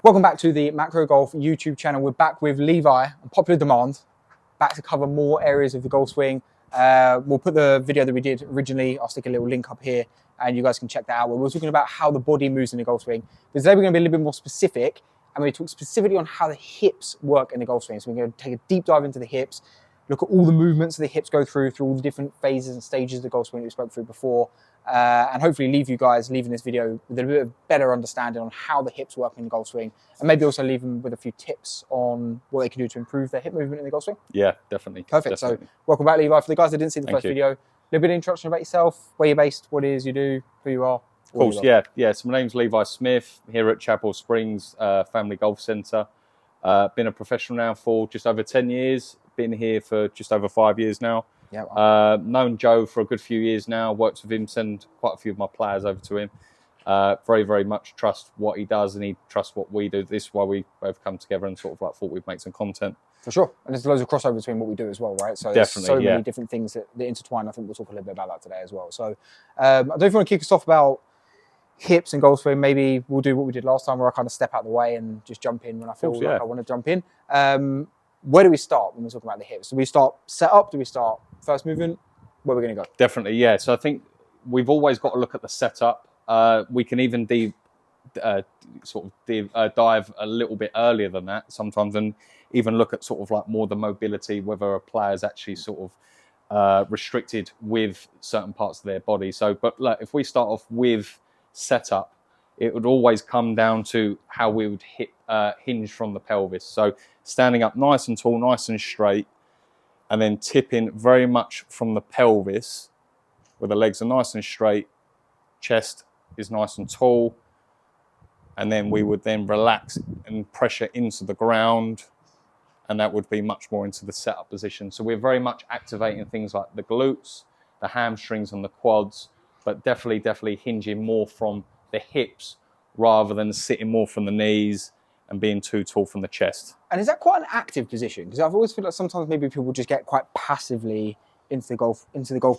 Welcome back to the Macro Golf YouTube channel. We're back with Levi on popular demand, back to cover more areas of the golf swing. We'll put the video that we did originally, I'll stick a little link up here and you guys can check that out. We're talking about how the body moves in the golf swing. But today we're going to be a little bit more specific and we're going to talk specifically on how the hips work in the golf swing. So we're going to take a deep dive into the hips, look at all the movements that the hips go through all the different phases and stages of the golf swing that we spoke through before. And hopefully leave you guys leaving this video with a bit of better understanding on how the hips work in the golf swing, and maybe also leave them with a few tips on what they can do to improve their hip movement in the golf swing. Yeah, definitely. Perfect. Definitely. So welcome back, Levi. For the guys that didn't see the first video, a little bit of introduction about yourself, where you're based, what it is you do, who you are. Of course, yeah. So my name's Levi Smith, here at Chadwell Springs Family Golf Centre. Been a professional now for just over 10 years. Been here for just over 5 years now. Yeah, wow. Known Joe for a good few years now. Worked with him, send quite a few of my players over to him. Very, very much trust what he does, and he trusts what we do. This is why we both come together and sort of like thought we'd make some content. For sure, and there's loads of crossover between what we do as well, right? So there's so many different things that intertwine. I think we'll talk a little bit about that today as well. So I don't know if you want to kick us off about hips and golf swing. Maybe we'll do what we did last time, where I kind of step out of the way and just jump in when I feel like I want to jump in. Where do we start when we're talking about the hips? Do we start setup? Do we start first movement? Where are we going to go? Definitely, yeah. So I think we've always got to look at the setup. We can even dive a little bit earlier than that sometimes, and even look at sort of like more the mobility, whether a player is actually sort of restricted with certain parts of their body. So, but look, if we start off with setup, it would always come down to how we would hinge from the pelvis. So standing up nice and tall, nice and straight, and then tipping very much from the pelvis, where the legs are nice and straight, chest is nice and tall, and then we would then relax and pressure into the ground, and that would be much more into the setup position. So we're very much activating things like the glutes, the hamstrings and the quads, but definitely hinging more from the hips rather than sitting more from the knees and being too tall from the chest. And is that quite an active position? Because I've always feel like sometimes maybe people just get quite passively into the golf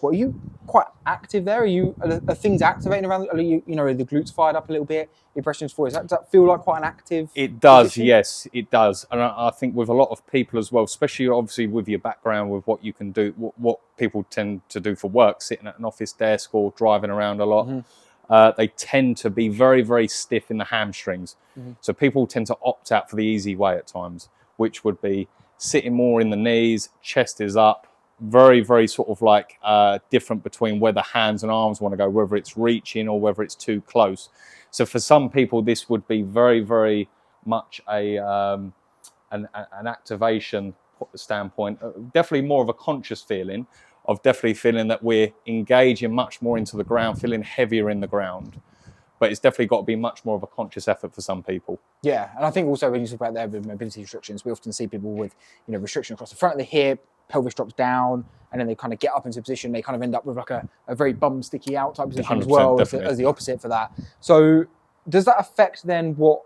ball. Are you quite active there? Are things activating around? Are the glutes fired up a little bit? Impressions for does that feel like quite an active? It does, position? yes, it does. And I think with a lot of people as well, especially obviously with your background, with what you can do, what people tend to do for work, sitting at an office desk or driving around a lot. Mm-hmm. They tend to be very, very stiff in the hamstrings. Mm-hmm. So people tend to opt out for the easy way at times, which would be sitting more in the knees, chest is up, very, very sort of like different between where the hands and arms want to go, whether it's reaching or whether it's too close. So for some people, this would be very, very much an activation standpoint, definitely more of a conscious feeling of definitely feeling that we're engaging much more into the ground, feeling heavier in the ground. But it's definitely got to be much more of a conscious effort for some people. Yeah, and I think also when you talk about there with mobility restrictions, we often see people with restriction across the front of the hip, pelvis drops down, and then they kind of get up into position. They kind of end up with like a very bum sticky out type position as well as the opposite for that. So does that affect then what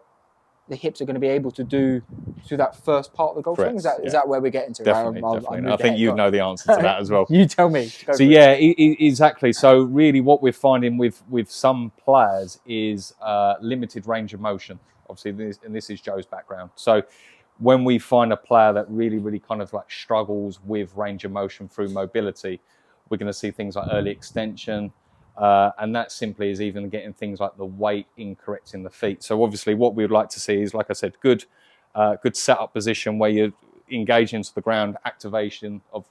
the hips are going to be able to do through that first part of the golf swing? Is that where we're getting to? Definitely, definitely. I think you know the answer to that as well. You tell me. So yeah, exactly. So really what we're finding with some players is limited range of motion. Obviously, this is Joe's background. So when we find a player that really, really kind of like struggles with range of motion through mobility, we're going to see things like early extension, and that simply is even getting things like the weight incorrect in the feet. So obviously what we would like to see is, like I said, good setup position where you're engaging into the ground, activation of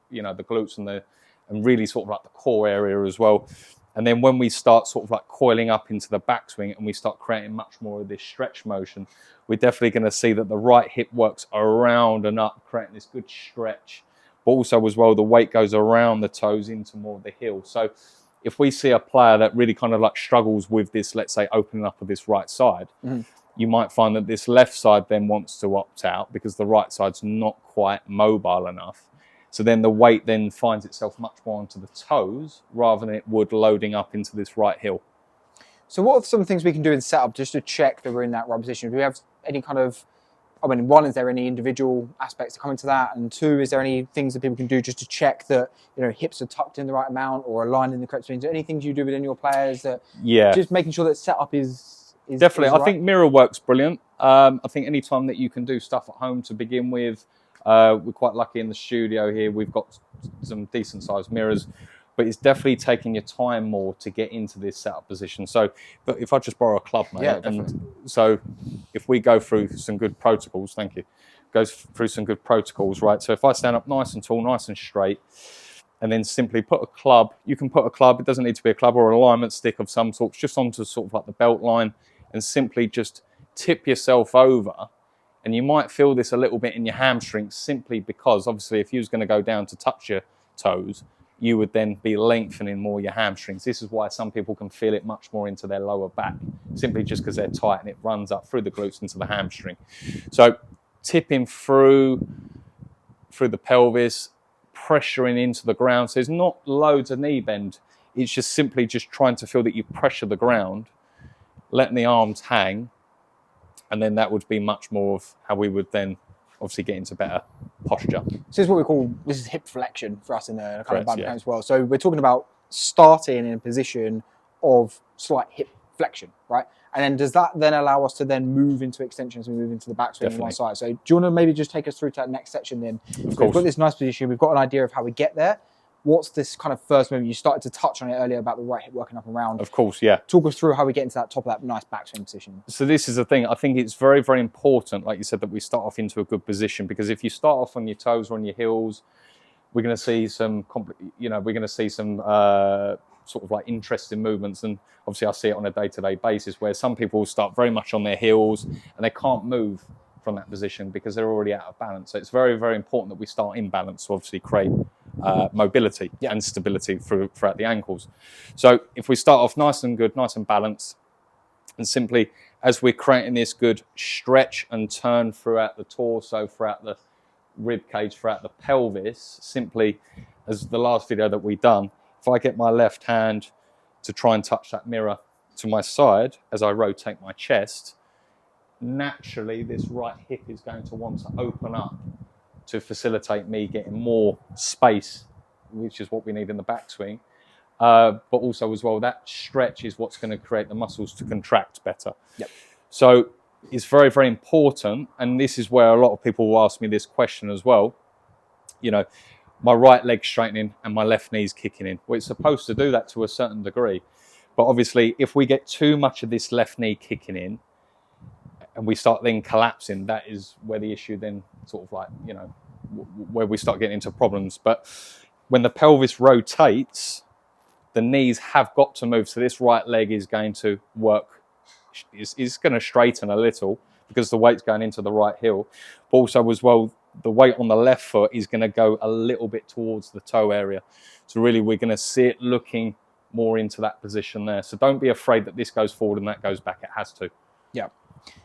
the glutes and really sort of like the core area as well. And then when we start sort of like coiling up into the backswing and we start creating much more of this stretch motion, we're definitely going to see that the right hip works around and up, creating this good stretch. But also as well, the weight goes around the toes into more of the heel. So if we see a player that really kind of like struggles with this, let's say, opening up of this right side, you might find that this left side then wants to opt out because the right side's not quite mobile enough. So then the weight then finds itself much more onto the toes rather than it would loading up into this right heel. So what are some things we can do in setup just to check that we're in that right position? Do we have any kind of, one, is there any individual aspects to come into that? And two, is there any things that people can do just to check that, hips are tucked in the right amount or aligned in the correct range? Is there any things you do within your players that, just making sure that setup is definitely, I think mirror work's brilliant. I think any time that you can do stuff at home to begin with, we're quite lucky in the studio here. We've got some decent sized mirrors, but it's definitely taking your time more to get into this setup position. So, but if I just borrow a club, mate, Yeah, definitely. so if we go through some good protocols, thank you, goes through some good protocols, right? So if I stand up nice and tall, nice and straight, and then simply put a club, you can put a club, it doesn't need to be a club or an alignment stick of some sort, just onto sort of like the belt line, and simply just tip yourself over. And you might feel this a little bit in your hamstrings, simply because obviously if you was going to go down to touch your toes, you would then be lengthening more your hamstrings. This is why some people can feel it much more into their lower back, simply just because they're tight and it runs up through the glutes into the hamstring. So tipping through the pelvis, pressuring into the ground. So there's not loads of knee bend. It's just simply just trying to feel that you pressure the ground, letting the arms hang, and then that would be much more of how we would then obviously get into better posture. So this is what we call, this is hip flexion for us in the kind of biomechanics yeah. as well. So we're talking about starting in a position of slight hip flexion, right? And then does that then allow us to then move into extension as we move into the backswing on one side? So do you want to maybe just take us through to that next section then? Of so course. we've got this nice position, we've got an idea of how we get there. What's this kind of first movement? You started to touch on it earlier about the right hip working up and around. Of course, yeah. Talk us through how we get into that top of that nice backswing position. So this is the thing. I think it's very, very important, like you said, that we start off into a good position, because if you start off on your toes or on your heels, we're going to see some, sort of like interesting movements. And obviously I see it on a day-to-day basis where some people will start very much on their heels and they can't move from that position because they're already out of balance. So it's very, very important that we start in balance to obviously create mobility and stability throughout the ankles. So if we start off nice and good, nice and balanced, and simply as we're creating this good stretch and turn throughout the torso, throughout the rib cage, throughout the pelvis, simply as the last video that we've done, if I get my left hand to try and touch that mirror to my side as I rotate my chest, naturally this right hip is going to want to open up to facilitate me getting more space, which is what we need in the backswing. But also as well, that stretch is what's going to create the muscles to contract better. Yep. So it's very, very important. And this is where a lot of people will ask me this question as well. You know, my right leg straightening and my left knee's kicking in. Well, it's supposed to do that to a certain degree. But obviously, if we get too much of this left knee kicking in and we start then collapsing, that is where the issue then sort of like, you know, where we start getting into problems. But when the pelvis rotates, the knees have got to move. So this right leg is going to work, is going to straighten a little because the weight's going into the right heel. But also as well, the weight on the left foot is going to go a little bit towards the toe area. So really we're going to see it looking more into that position there. So don't be afraid that this goes forward and that goes back. It has to. Yeah.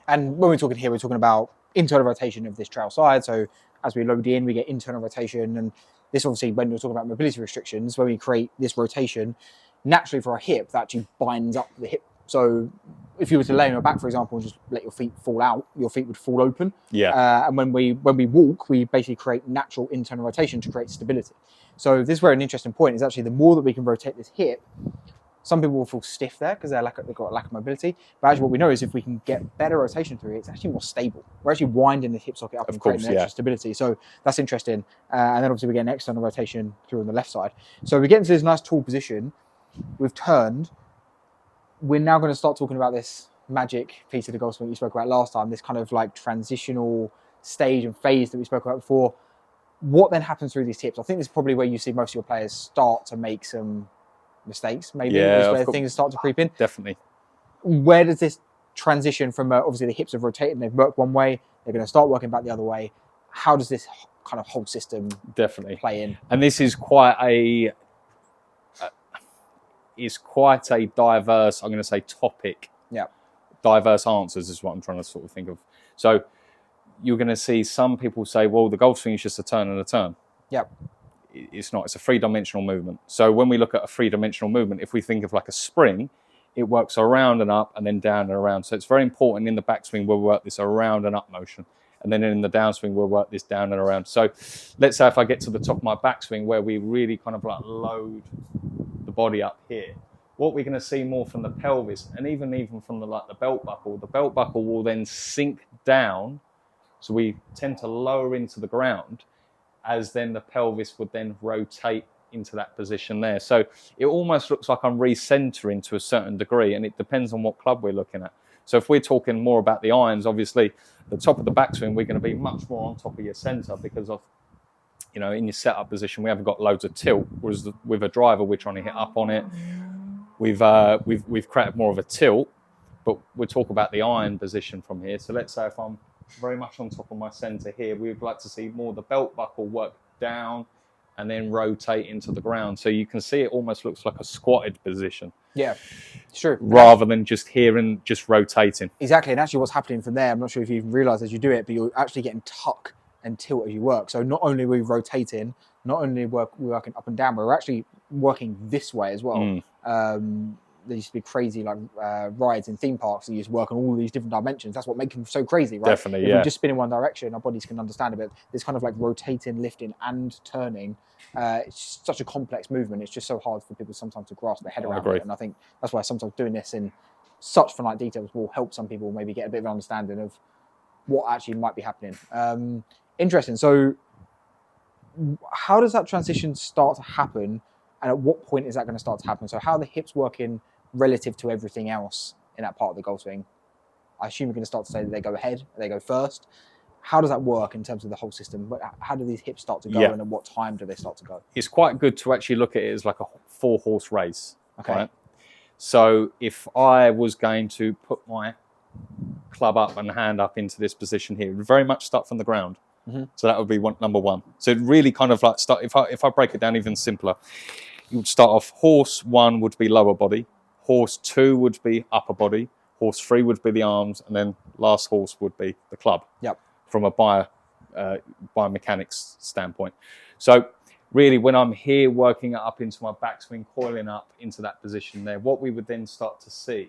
And when we're talking here, we're talking about internal rotation of this trail side. So as we load in, we get internal rotation. And this obviously, when you're talking about mobility restrictions, when we create this rotation, naturally for our hip, that actually binds up the hip. So if you were to lay on your back, for example, and just let your feet fall out, your feet would fall open. Yeah. And when we walk, we basically create natural internal rotation to create stability. So this is where an interesting point is actually the more that we can rotate this hip, some people will feel stiff there because they've got a lack of mobility. But actually what we know is if we can get better rotation through it, it's actually more stable. We're actually winding the hip socket up and creating extra stability. So that's interesting. And then obviously we get an external rotation through on the left side. So we get into this nice tall position. We've turned. We're now going to start talking about this magic piece of the golf swing you spoke about last time, this kind of like transitional stage and phase that we spoke about before. What then happens through these hips? I think this is probably where you see most of your players start to make some mistakes, maybe, is where things start to creep in. Definitely. Where does this transition from, obviously the hips have rotated and they've worked one way, they're going to start working back the other way. How does this kind of whole system play in? And this is quite a diverse, I'm going to say, topic. Yeah. Diverse answers is what I'm trying to sort of think of. So you're going to see some people say, well, the golf swing is just a turn and a turn. Yeah. It's not. It's a three-dimensional movement. So when we look at a three-dimensional movement, if we think of like a spring, it works around and up and then down and around. So it's very important in the backswing we'll work this around and up motion. And then in the downswing, we'll work this down and around. So let's say if I get to the top of my backswing where we really kind of like load the body up here, what we're going to see more from the pelvis, and even from the belt buckle will then sink down. So we tend to lower into the ground, as then the pelvis would then rotate into that position there. So it almost looks like I'm recentering to a certain degree, and it depends on what club we're looking at. So if we're talking more about the irons, obviously the top of the backswing, we're going to be much more on top of your centre because of, you know, in your setup position, we haven't got loads of tilt, whereas with a driver, we're trying to hit up on it. We've created more of a tilt, but we'll talk about the iron position from here. So let's say if I'm very much on top of my centre here, we would like to see more of the belt buckle work down and then rotate into the ground. So you can see it almost looks like a squatted position. Yeah, sure. Rather than just here and just rotating. Exactly, and actually what's happening from there, I'm not sure if you even realise as you do it, but you're actually getting tuck and tilt as you work. So not only are we rotating, not only we're working up and down, but we're actually working this way as well. There used to be crazy like rides in theme parks and you just work on all these different dimensions. That's what makes them so crazy, right? Definitely, if we just spin in one direction, our bodies can understand it, but this kind of like rotating, lifting and turning, it's such a complex movement. It's just so hard for people sometimes to grasp their head around it. And I think that's why sometimes doing this in such finite details will help some people maybe get a bit of an understanding of what actually might be happening. Interesting. So how does that transition start to happen? And at what point is that going to start to happen? So how are the hips working relative to everything else in that part of the golf swing? I assume you're going to start to say that they go ahead, they go first. How does that work in terms of the whole system? How do these hips start to go and at what time do they start to go? It's quite good to actually look at it as like a 4-horse race. Okay. Right? So if I was going to put my club up and hand up into this position here, it would very much start from the ground. So that would be number one. So it really kind of like start, if I break it down even simpler, you would start off, horse 1 would be lower body, horse 2 would be upper body, horse 3 would be the arms, and then last horse would be the club. Yep. From a biomechanics standpoint. So really when I'm here working it up into my backswing, coiling up into that position there, what we would then start to see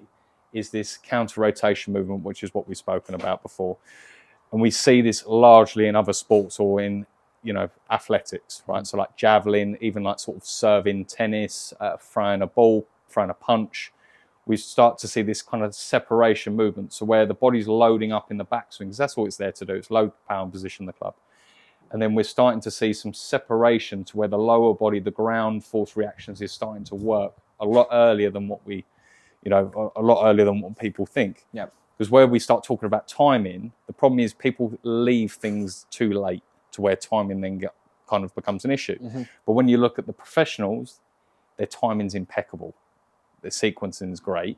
is this counter rotation movement, which is what we've spoken about before. And we see this largely in other sports or in, you know, athletics, right? So like javelin, even like sort of serving tennis, throwing a ball, throwing a punch. We start to see this kind of separation movement. So where the body's loading up in the backswing, because that's all it's there to do. It's load, power, and position the club. And then we're starting to see some separation to where the lower body, the ground force reactions is starting to work a lot earlier than what we, you know, a lot earlier than what people think. Yeah. Because where we start talking about timing, the problem is people leave things too late to where timing then kind of becomes an issue. But when you look at the professionals, their timing's impeccable. Their sequencing is great.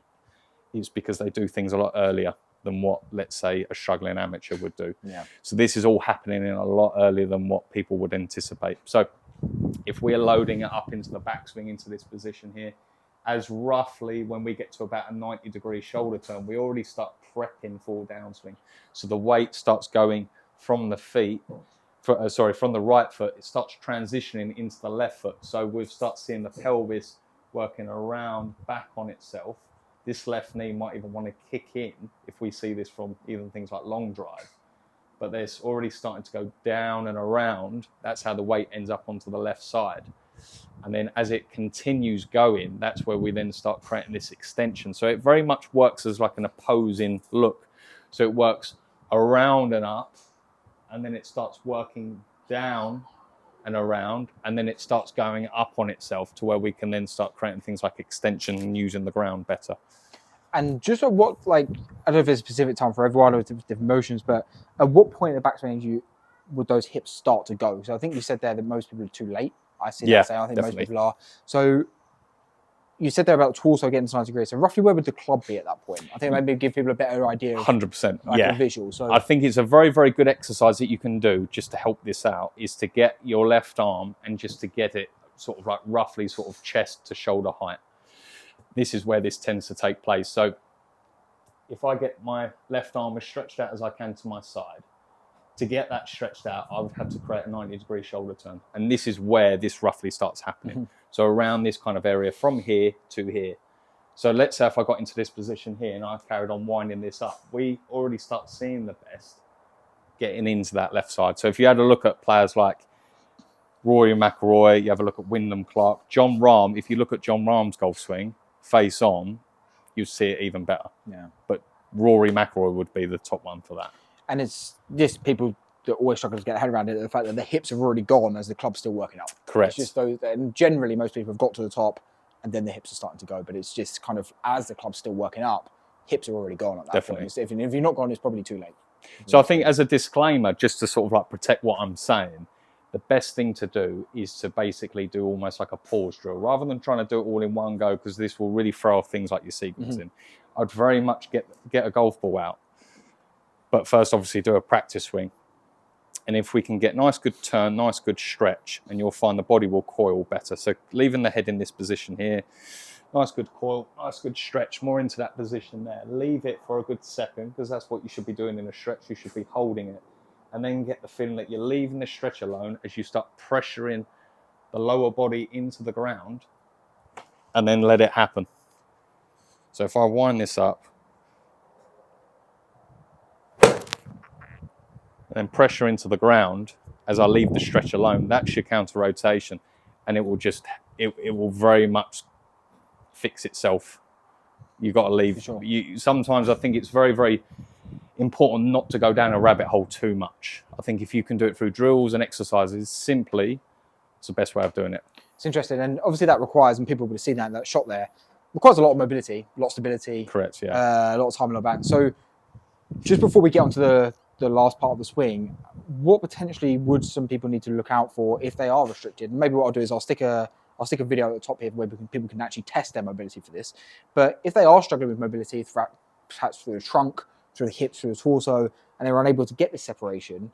It's because they do things a lot earlier than what, let's say, a struggling amateur would do. Yeah. So this is all happening in a lot earlier than what people would anticipate. So if we're loading it up into the backswing, into this position here, as roughly when we get to about a 90-degree shoulder turn, we already start prepping for downswing. So the weight starts going from the feet, from the right foot, it starts transitioning into the left foot. So we'll start seeing the pelvis working around back on itself. This left knee might even want to kick in if we see this from even things like long drive. But there's already starting to go down and around. That's how the weight ends up onto the left side. And then as it continues going, that's where we then start creating this extension. So it very much works as like an opposing look. So it works around and up, and then it starts working down and around, and then it starts going up on itself to where we can then start creating things like extension and using the ground better. And just at what, like, I don't know if there's a specific time for everyone or different motions, but at what point in the backswing would those hips start to go? So I think you said there that most people are too late. I see that saying. I think definitely. Most people are. So you said there about the torso getting to 90 degrees. So roughly where would the club be at that point? I think maybe give people a better idea. 100%. Like a visual. So I think it's a very, very good exercise that you can do just to help this out, is to get your left arm and just to get it sort of like roughly sort of chest to shoulder height. This is where this tends to take place. So if I get my left arm as stretched out as I can to my side, to get that stretched out, I would have to create a 90-degree shoulder turn. And this is where this roughly starts happening. So around this kind of area from here to here. So let's say if I got into this position here and I carried on winding this up, we already start seeing the best getting into that left side. So if you had a look at players like Rory McIlroy, you have a look at Wyndham Clark, John Rahm, if you look at John Rahm's golf swing, face on, you see it even better. Yeah. But Rory McIlroy would be the top one for that. And it's just people that always struggle to get their head around it, the fact that the hips have already gone as the club's still working up. Correct. It's just those, and generally most people have got to the top and then the hips are starting to go, but it's just kind of as the club's still working up, hips are already gone at that point. If you're not gone, it's probably too late. So I think as a disclaimer, just to sort of like protect what I'm saying, the best thing to do is to basically do almost like a pause drill rather than trying to do it all in one go, because this will really throw off things like your sequencing. I'd very much get a golf ball out, but first obviously do a practice swing. And if we can get nice good turn, nice good stretch, and you'll find the body will coil better. So leaving the head in this position here, nice good coil, nice good stretch, more into that position there. Leave it for a good second, because that's what you should be doing in a stretch. You should be holding it. And then get the feeling that you're leaving the stretch alone as you start pressuring the lower body into the ground, and then let it happen. So if I wind this up, and then pressure into the ground as I leave the stretch alone, that's your counter rotation, and it will just, it will very much fix itself. You've got to leave. Sure. Sometimes I think it's very, very important not to go down a rabbit hole too much. I think if you can do it through drills and exercises, simply, it's the best way of doing it. It's interesting, and obviously that requires, and people would have seen that shot there, requires a lot of mobility, a lot of stability. Correct, yeah. A lot of time on the back. So just before we get onto the last part of the swing, what potentially would some people need to look out for if they are restricted? And maybe what I'll do is I'll stick a video at the top here where people can actually test their mobility for this. But if they are struggling with mobility, perhaps through the trunk, through the hips, through the torso, and they're unable to get this separation,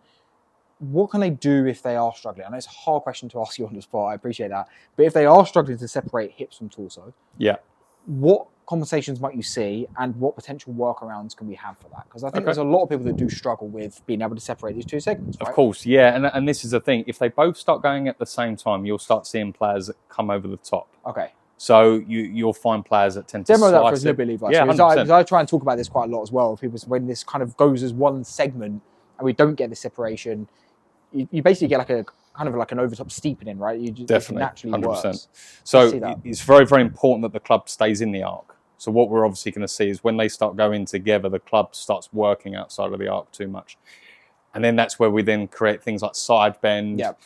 what can they do if they are struggling? I know it's a hard question to ask you on the spot, I appreciate that. But if they are struggling to separate hips from torso, yeah, what conversations might you see and what potential workarounds can we have for that? Because I think there's a lot of people that do struggle with being able to separate these two segments, right? Of course, yeah. And this is the thing. If they both start going at the same time, you'll start seeing players that come over the top. Okay. So you'll find players that tend to demo that for slice us a little bit, Levi. Yeah, because I try and talk about this quite a lot as well. People, when this kind of goes as one segment and we don't get the separation, you basically get like a kind of like an overtop steepening, right? You just definitely naturally 100%. works. So it's very, very important that the club stays in the arc. So what we're obviously going to see is when they start going together, the club starts working outside of the arc too much, and then that's where we then create things like side bend. Yep.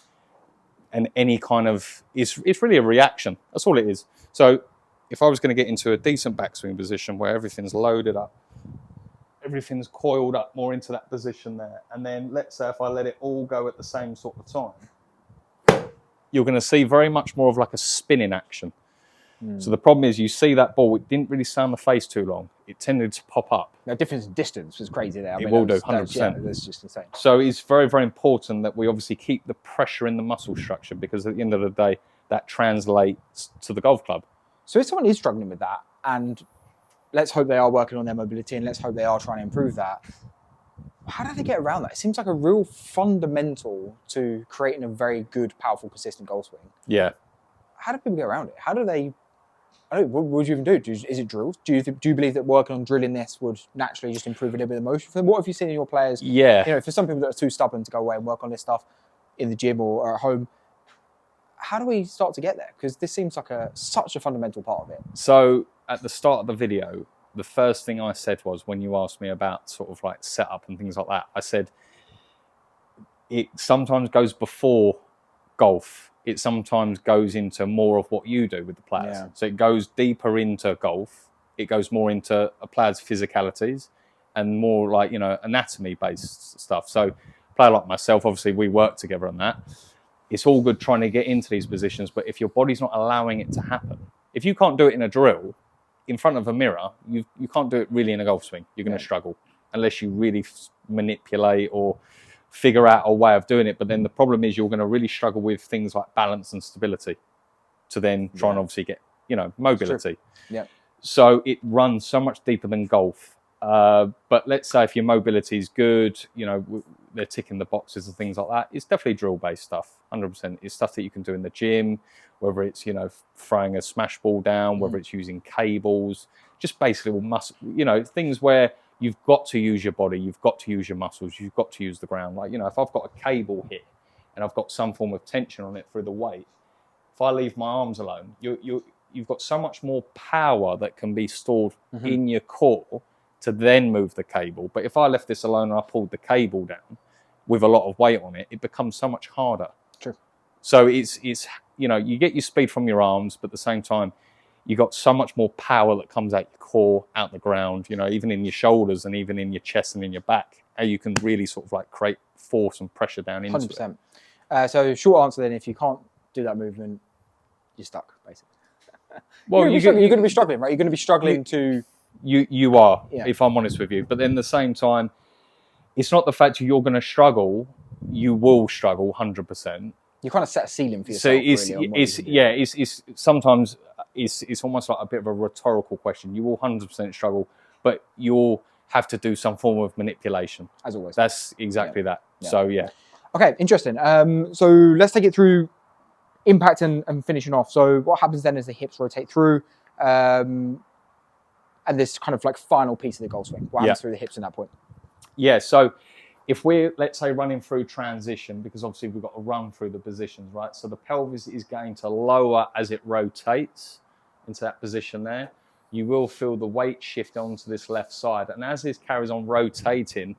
And any kind of, it's really a reaction. That's all it is. So if I was going to get into a decent backswing position where everything's loaded up, everything's coiled up more into that position there, and then let's say if I let it all go at the same sort of time, you're going to see very much more of like a spinning action. So the problem is you see that ball, it didn't really stay on the face too long. It tended to pop up. The difference in distance was crazy there. It will do, 100%. That's just insane. So it's very, very important that we obviously keep the pressure in the muscle structure, because at the end of the day, that translates to the golf club. So if someone is struggling with that, and let's hope they are working on their mobility and let's hope they are trying to improve that, how do they get around that? It seems like a real fundamental to creating a very good, powerful, consistent golf swing. Yeah. How do people get around it? How do they... what would you even do? Is it drills? Do you believe that working on drilling this would naturally just improve a little bit of motion? What have you seen in your players? Yeah. You know, for some people that are too stubborn to go away and work on this stuff in the gym or at home, how do we start to get there? Because this seems like such a fundamental part of it. So at the start of the video, the first thing I said was, when you asked me about sort of like setup and things like that, I said it sometimes goes before golf. It sometimes goes into more of what you do with the players. Yeah. So it goes deeper into golf. It goes more into a player's physicalities and more like, you know, anatomy-based stuff. So a player like myself, obviously we work together on that. It's all good trying to get into these positions, but if your body's not allowing it to happen, if you can't do it in a drill, in front of a mirror, you can't do it really in a golf swing. You're going to struggle unless you really manipulate or figure out a way of doing it. But then the problem is you're going to really struggle with things like balance and stability to then try and obviously get, you know, mobility. Yeah. So it runs so much deeper than golf. But let's say if your mobility is good, you know, they're ticking the boxes and things like that. It's definitely drill-based stuff, 100%. It's stuff that you can do in the gym, whether it's, you know, throwing a smash ball down, whether it's using cables, just basically muscle, you know, things where you've got to use your body, you've got to use your muscles, you've got to use the ground. Like, you know, if I've got a cable here and I've got some form of tension on it through the weight, if I leave my arms alone, you've got so much more power that can be stored in your core to then move the cable. But if I left this alone and I pulled the cable down with a lot of weight on it, it becomes so much harder. True. So it's you get your speed from your arms, but at the same time, you got so much more power that comes out your core, out the ground, even in your shoulders and even in your chest and in your back, how you can really sort of like create force and pressure down into 100%. it. So short answer then, if you can't do that movement, you're stuck, basically. Well, you're going to be struggling, right? You're going to be struggling to... You are, if I'm honest with you. But then at the same time, it's not the fact you're going to struggle. You will struggle 100%. You kind of set a ceiling for yourself. So it's sometimes it's almost like a bit of a rhetorical question. You will 100% struggle, but you'll have to do some form of manipulation. As always. That's exactly that. Yeah. So, yeah. Okay, interesting. So let's take it through impact and finishing off. So what happens then is the hips rotate through, and this kind of like final piece of the golf swing. What happens through the hips in that point? Yeah, so if we're, let's say, running through transition, because obviously we've got to run through the positions, right? So the pelvis is going to lower as it rotates into that position there. You will feel the weight shift onto this left side. And as this carries on rotating,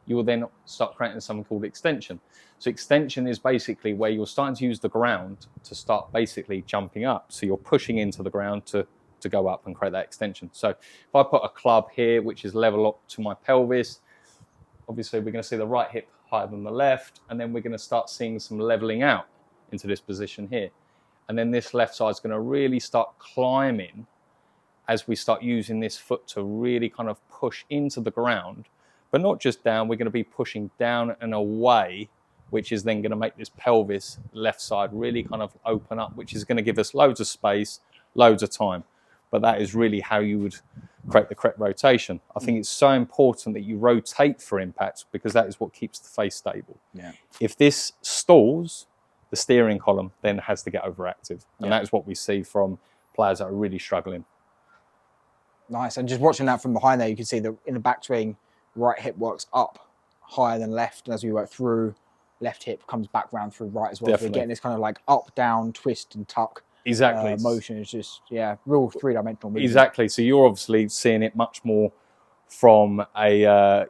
you will then start creating something called extension. So extension is basically where you're starting to use the ground to start basically jumping up. So you're pushing into the ground to go up and create that extension. So if I put a club here, which is level up to my pelvis, obviously we're going to see the right hip higher than the left, and then we're going to start seeing some leveling out into this position here. And then this left side is going to really start climbing as we start using this foot to really kind of push into the ground, but not just down. We're going to be pushing down and away, which is then going to make this pelvis left side really kind of open up, which is going to give us loads of space, loads of time. But that is really how you would create the correct rotation. I think it's so important that you rotate for impact, because that is what keeps the face stable. Yeah. If this stalls, the steering column then has to get overactive. And that is what we see from players that are really struggling. Nice. And just watching that from behind there, you can see that in the backswing, right hip works up higher than left. And as we work through, left hip comes back round through right as well. Definitely. So we're getting this kind of like up, down, twist and tuck. Exactly. Motion is just, real three-dimensional movement. Exactly. So you're obviously seeing it much more from a,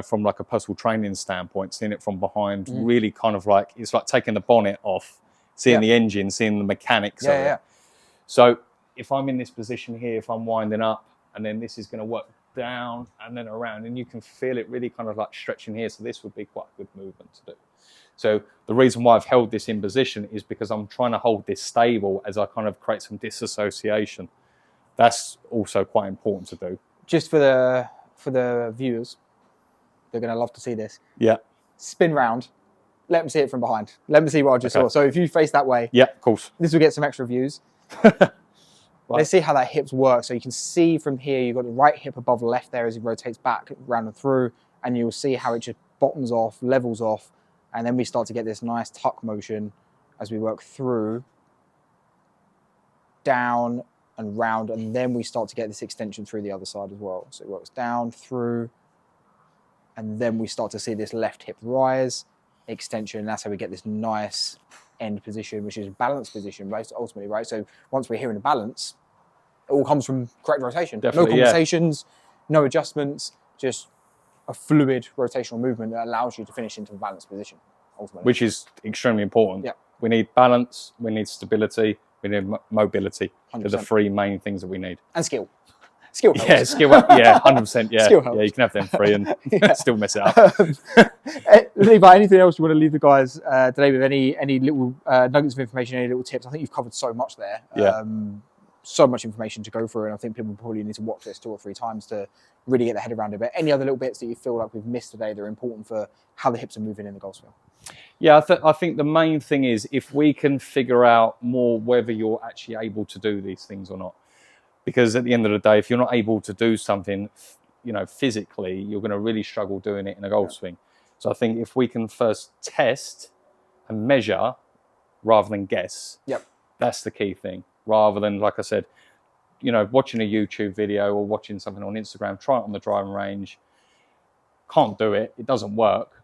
from like a personal training standpoint, seeing it from behind, really kind of like, it's like taking the bonnet off, seeing the engine, seeing the mechanics of it. So if I'm in this position here, if I'm winding up, and then this is going to work down and then around, and you can feel it really kind of like stretching here. So this would be quite a good movement to do. So the reason why I've held this in position is because I'm trying to hold this stable as I kind of create some disassociation. That's also quite important to do. Just for the viewers, they're going to love to see this. Yeah. Spin round. Let them see it from behind. Let them see what I just saw. So if you face that way, yeah, of course, this will get some extra views. Right. Let's see how that hips work. So you can see from here, you've got the right hip above the left there as it rotates back, round and through, and you'll see how it just bottoms off, levels off, and then we start to get this nice tuck motion as we work through, down and round, and then we start to get this extension through the other side as well. So it works down, through, and then we start to see this left hip rise, extension, and that's how we get this nice end position, which is a balanced position, right? Ultimately, right? So once we're here in a balance, it all comes from correct rotation. Definitely, no compensations, no adjustments, just a fluid rotational movement that allows you to finish into a balanced position, ultimately. Which is extremely important. Yeah. We need balance, we need stability, we need mobility. 100%. They're the three main things that we need. And skill. Skill helps. Yeah, skill. Yeah, 100%. Yeah, Skill helps. Yeah, you can have them three and still mess it up. Levi, anything else you want to leave the guys today with? Any little nuggets of information, any little tips? I think you've covered so much there. Yeah. So much information to go through, and I think people probably need to watch this 2 or 3 times to really get their head around it. But any other little bits that you feel like we've missed today that are important for how the hips are moving in the golf swing? Yeah, I think the main thing is if we can figure out more whether you're actually able to do these things or not. Because at the end of the day, if you're not able to do something, physically, you're going to really struggle doing it in a golf swing. So I think if we can first test and measure rather than guess, that's the key thing. Rather than, like I said, watching a YouTube video or watching something on Instagram, try it on the driving range. Can't do it. It doesn't work.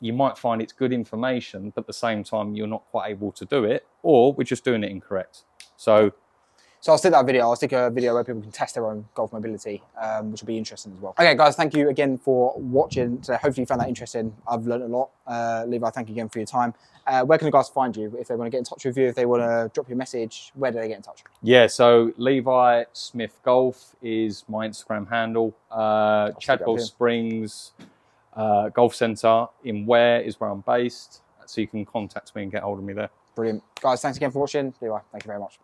You might find it's good information, but at the same time, you're not quite able to do it, or we're just doing it incorrect. So So I'll stick that video. I'll stick a video where people can test their own golf mobility, which will be interesting as well. Okay, guys, thank you again for watching. So hopefully you found that interesting. I've learned a lot. Levi, thank you again for your time. Where can the guys find you if they want to get in touch with you? If they want to drop you a message, where do they get in touch? Yeah, so Levi Smith Golf is my Instagram handle. Chadwell Springs Golf Centre in Ware is where I'm based. So you can contact me and get hold of me there. Brilliant. Guys, thanks again for watching. Levi, thank you very much.